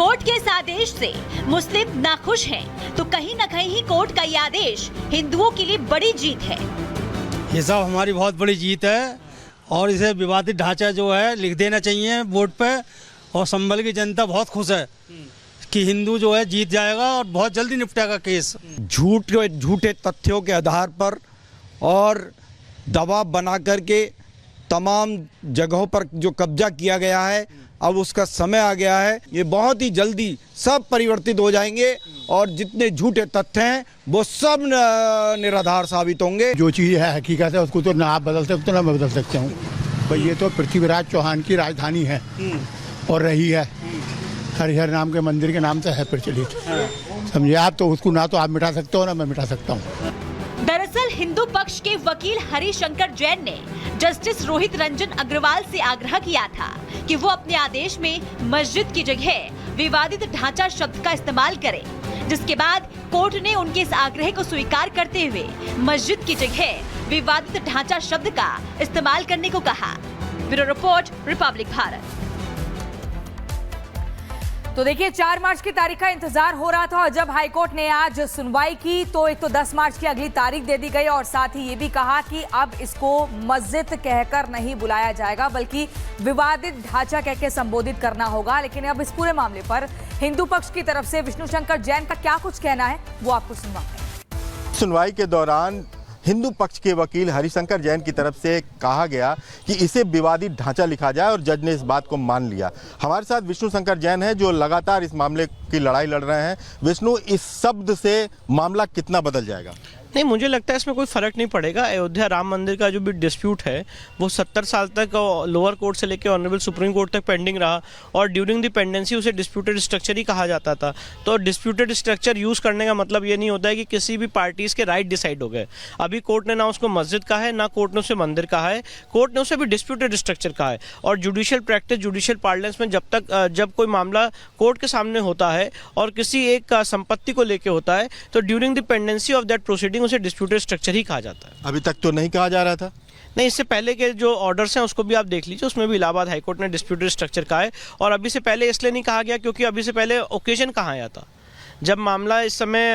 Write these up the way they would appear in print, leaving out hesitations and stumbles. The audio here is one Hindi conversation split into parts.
कोर्ट के इस आदेश से मुस्लिम नाखुश हैं, तो कहीं न कहीं कोर्ट का ये आदेश हिंदुओं के लिए बड़ी जीत है। ये सब हमारी बहुत बड़ी जीत है और इसे विवादित ढांचा जो है लिख देना चाहिए बोर्ड पे। और संभल की जनता बहुत खुश है कि हिंदू जो है जीत जाएगा और बहुत जल्दी निपटेगा केस। झूठे तथ्यों के आधार पर और दबाव बना करके तमाम जगहों पर जो कब्जा किया गया है, अब उसका समय आ गया है। ये बहुत ही जल्दी सब परिवर्तित हो जाएंगे और जितने झूठे तथ्य हैं वो सब निराधार साबित होंगे। जो चीज़ है हकीकत है उसको तो ना आप बदल सकते हो ना मैं बदल सकता हूँ। भाई ये तो पृथ्वीराज चौहान की राजधानी है और रही है, हरिहर नाम के मंदिर के नाम से है प्रचलित। समझे आप, तो उसको ना तो आप मिटा सकते हो ना मैं मिटा सकता हूँ। दरअसल हिंदू पक्ष के वकील हरिशंकर जैन ने जस्टिस रोहित रंजन अग्रवाल से आग्रह किया था कि वो अपने आदेश में मस्जिद की जगह विवादित ढांचा शब्द का इस्तेमाल करें, जिसके बाद कोर्ट ने उनके इस आग्रह को स्वीकार करते हुए मस्जिद की जगह विवादित ढांचा शब्द का इस्तेमाल करने को कहा। Bureau report, Republic Bharat. तो देखिए 4 मार्च की तारीख का इंतजार हो रहा था और जब हाईकोर्ट ने आज सुनवाई की तो एक तो 10 मार्च की अगली तारीख दे दी गई और साथ ही ये भी कहा कि अब इसको मस्जिद कहकर नहीं बुलाया जाएगा बल्कि विवादित ढांचा कहकर संबोधित करना होगा। लेकिन अब इस पूरे मामले पर हिंदू पक्ष की तरफ से विष्णु शंकर जैन का क्या कुछ कहना है वो आपको सुनवाते हैं। सुनवाई के दौरान हिंदू पक्ष के वकील हरिशंकर जैन की तरफ से कहा गया कि इसे विवादित ढांचा लिखा जाए और जज ने इस बात को मान लिया। हमारे साथ विष्णु शंकर जैन है जो लगातार इस मामले की लड़ाई लड़ रहे हैं। विष्णु, इस शब्द से मामला कितना बदल जाएगा? नहीं, मुझे लगता है इसमें कोई फ़र्क नहीं पड़ेगा। अयोध्या राम मंदिर का जो भी डिस्प्यूट है वो 70 साल तक लोअर कोर्ट से लेकर ऑनरेबल सुप्रीम कोर्ट तक पेंडिंग रहा और ड्यूरिंग द पेंडेंसी उसे डिस्प्यूटेड स्ट्रक्चर ही कहा जाता था। तो डिस्प्यूटेड स्ट्रक्चर यूज़ करने का मतलब ये नहीं होता है कि किसी भी पार्टीज़ के राइट डिसाइड हो गए। अभी कोर्ट ने ना उसको मस्जिद कहा है, ना कोर्ट ने उसे मंदिर कहा है, कोर्ट ने उसे भी डिस्प्यूटेड स्ट्रक्चर कहा है। और जुडिशियल प्रैक्टिस, जुडिशियल पार्लेंस में जब कोई मामला कोर्ट के सामने होता है और किसी एक संपत्ति को लेकर होता है तो during the pendency of that proceeding उसे डिस्प्यूटेड स्ट्रक्चर ही कहा जाता है। अभी तक तो नहीं कहा जा रहा था। नहीं, इससे पहले के जो ऑर्डर्स हैं उसको भी आप देख लीजिए, उसमें भी इलाहाबाद हाईकोर्ट ने डिस्प्यूटेड स्ट्रक्चर कहा है। और अभी से पहले इसलिए नहीं कहा गया क्योंकि अभी से पहले ओकेजन कहाँ आया था। जब मामला इस समय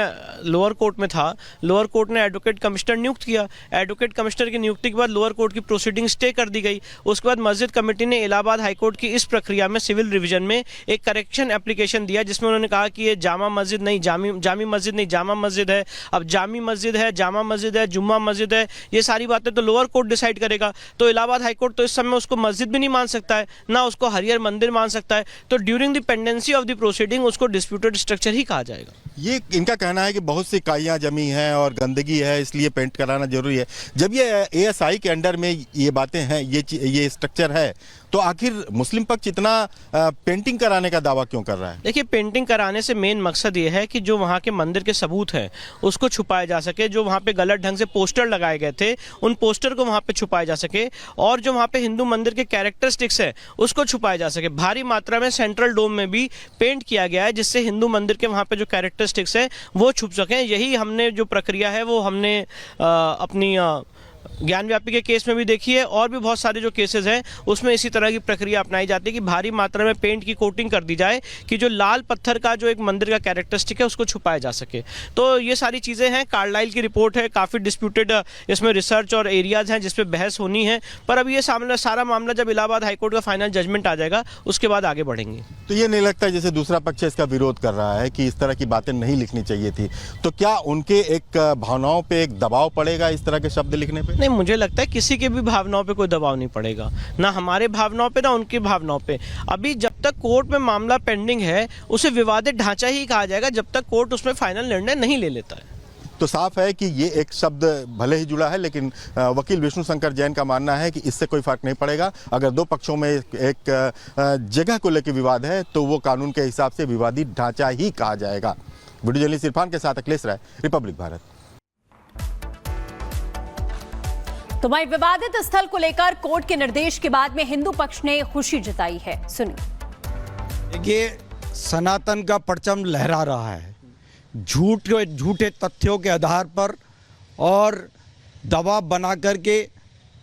लोअर कोर्ट में था, लोअर कोर्ट ने एडवोकेट कमिश्नर नियुक्त किया। एडवोकेट कमिश्नर की नियुक्ति के बाद लोअर कोर्ट की प्रोसीडिंग स्टे कर दी गई। उसके बाद मस्जिद कमेटी ने इलाहाबाद हाईकोर्ट की इस प्रक्रिया में सिविल रिवीजन में एक करेक्शन एप्लीकेशन दिया जिसमें उन्होंने कहा कि ये जामा मस्जिद नहीं, जामी मस्जिद नहीं, जामा मस्जिद है। अब जामी मस्जिद है, जामा मस्जिद है, जुम्मा मस्जिद है, ये सारी बातें तो लोअर कोर्ट डिसाइड करेगा। तो इलाहाबाद हाईकोर्ट तो इस समय उसको मस्जिद भी नहीं मान सकता है, ना उसको हरिहर मंदिर मान सकता है। तो during the pendency of the proceeding उसको डिस्प्यूटेड स्ट्रक्चर ही कहा जाएगा। ये इनका कहना है कि बहुत सी काइयाँ जमी हैं और गंदगी है, इसलिए पेंट कराना जरूरी है। जब ये एएसआई के अंडर में ये बातें हैं, ये स्ट्रक्चर है, तो आखिर मुस्लिम पक्ष इतना पेंटिंग कराने का दावा क्यों कर रहा है? देखिए, पेंटिंग कराने से मेन मकसद ये है कि जो वहाँ के मंदिर के सबूत हैं उसको छुपाया जा सके। जो वहाँ पे गलत ढंग से पोस्टर लगाए गए थे उन पोस्टर को वहाँ पे छुपाया जा सके और जो वहाँ पे हिंदू मंदिर के कैरेक्टरिस्टिक्स है उसको छुपाया जा सके। भारी मात्रा में सेंट्रल डोम में भी पेंट किया गया है जिससे हिंदू मंदिर के वहाँ पे जो कैरेक्टरिस्टिक्स है वो छुप सकें। यही हमने जो प्रक्रिया है वो हमने अपनी ज्ञानव्यापी के केस में भी देखी है और भी बहुत सारे जो केसेस हैं उसमें इसी तरह की प्रक्रिया अपनाई जाती है कि भारी मात्रा में पेंट की कोटिंग कर दी जाए कि जो लाल पत्थर का जो एक मंदिर का कैरेक्टरिस्टिक है उसको छुपाया जा सके। तो ये सारी चीज़ें हैं। कार्लाइल की रिपोर्ट है, काफ़ी डिस्प्यूटेड इसमें रिसर्च और एरियाज हैं जिस पर बहस होनी है। पर अब ये सारा मामला जब इलाहाबाद हाईकोर्ट का फाइनल जजमेंट आ जाएगा उसके बाद आगे बढ़ेंगे। तो ये नहीं लगता जैसे दूसरा पक्ष इसका विरोध कर रहा है कि इस तरह की बातें नहीं लिखनी चाहिए थी, तो क्या उनके एक भावनाओं पे एक दबाव पड़ेगा इस तरह के शब्द लिखने पे? नहीं, मुझे लगता है किसी के भी भावनाओं पे कोई दबाव नहीं पड़ेगा, ना हमारे भावनाओं पे ना उनकी भावनाओं पे। अभी जब तक कोर्ट में मामला पेंडिंग है उसे विवादित ढांचा ही कहा जाएगा जब तक कोर्ट उसमें फाइनल निर्णय नहीं ले लेता है। तो साफ है कि ये एक शब्द भले ही जुड़ा है, लेकिन वकील विष्णु शंकर जैन का मानना है कि इससे कोई फर्क नहीं पड़ेगा। अगर दो पक्षों में एक जगह को लेकर विवाद है तो वो कानून के हिसाब से विवादित ढांचा ही कहा जाएगा। वीडियो जर्नलिस्ट इरफान के साथ अखिलेश राय, रिपब्लिक भारत। तो वहीं विवादित स्थल को लेकर कोर्ट के निर्देश के बाद में हिंदू पक्ष ने खुशी जताई है। सुनिए। ये सनातन का परचम लहरा रहा है झूठे तथ्यों के आधार पर और दबाव बना करके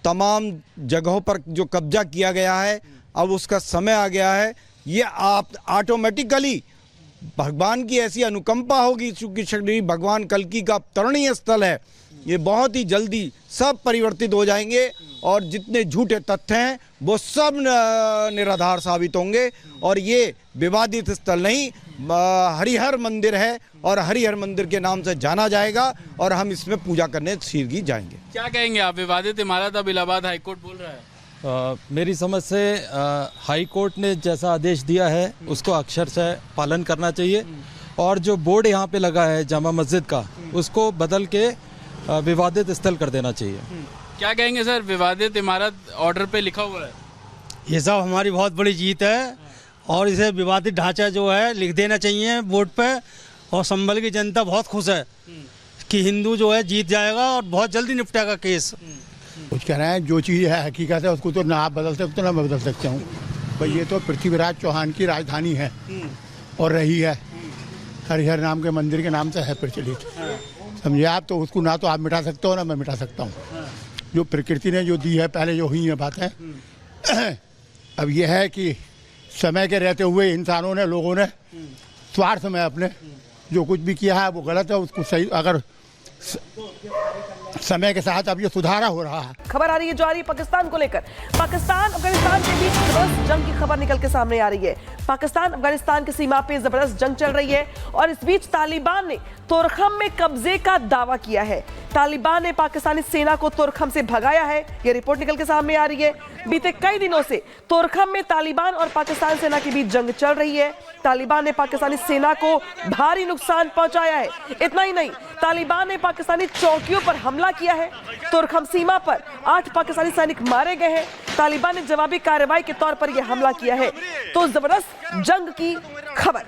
तमाम जगहों पर जो कब्जा किया गया है, अब उसका समय आ गया है ये आप ऑटोमेटिकली भगवान की ऐसी अनुकंपा होगी, चूंकि श्री भगवान कल्कि का अवतरणीय स्थल है, ये बहुत ही जल्दी सब परिवर्तित हो जाएंगे और जितने झूठे तथ्य हैं वो सब निराधार साबित होंगे। और ये विवादित स्थल नहीं, हरिहर मंदिर है और हरिहर मंदिर के नाम से जाना जाएगा और हम इसमें पूजा करने शीघ्र ही जाएंगे। क्या कहेंगे आप? विवादित इमारत अब इलाहाबाद हाईकोर्ट बोल रहा है। मेरी समझ से हाई कोर्ट ने जैसा आदेश दिया है उसको अक्षरशः पालन करना चाहिए और जो बोर्ड यहाँ पे लगा है जामा मस्जिद का उसको बदल के विवादित स्थल कर देना चाहिए। क्या कहेंगे सर? विवादित इमारत ऑर्डर पे लिखा हुआ है। ये सब हमारी बहुत बड़ी जीत है और इसे विवादित ढांचा जो है लिख देना चाहिए बोर्ड पे। और संभल की जनता बहुत खुश है कि हिंदू जो है जीत जाएगा और बहुत जल्दी निपटेगा केस। कुछ कह रहे हैं, जो चीज़ है हकीकत है उसको तो ना आप बदल सकते हो ना मैं बदल सकता हूँ। भाई ये तो पृथ्वीराज चौहान की राजधानी है और रही है, हरिहर नाम के मंदिर के नाम से है प्रचलित, समझे आप। तो उसको ना तो आप मिटा सकते हो ना मैं मिटा सकता हूँ। जो प्रकृति ने जो दी है, पहले जो हुई है बातें, अब यह है कि समय के रहते हुए इंसानों ने, लोगों ने स्वार्थ में अपने जो कुछ भी किया है वो गलत है, उसको सही अगर समय के साथ अब ये सुधारा हो रहा है। खबर आ रही है जो आ रही है पाकिस्तान को लेकर। पाकिस्तान अफगानिस्तान के बीच जबरदस्त जंग की खबर निकल के सामने आ रही है। पाकिस्तान अफगानिस्तान की सीमा पे जबरदस्त जंग चल रही है और इस बीच तालिबान ने तोरखम में कब्जे का दावा किया है। तालिबान ने पाकिस्तानी सेना को तोरखम से भगाया है, ये रिपोर्ट निकल के सामने आ रही है। बीते कई दिनों से तोरखम में तालिबान और पाकिस्तान सेना के बीच जंग चल रही है। तालिबान ने पाकिस्तानी सेना को भारी नुकसान पहुंचाया है। इतना ही नहीं, तालिबान ने पाकिस्तानी चौकियों पर हमला किया है। तोरखम सीमा पर 8 पाकिस्तानी सैनिक मारे गए हैं। तालिबान ने जवाबी कार्रवाई के तौर पर यह हमला किया है। तो जबरदस्त जंग की खबर।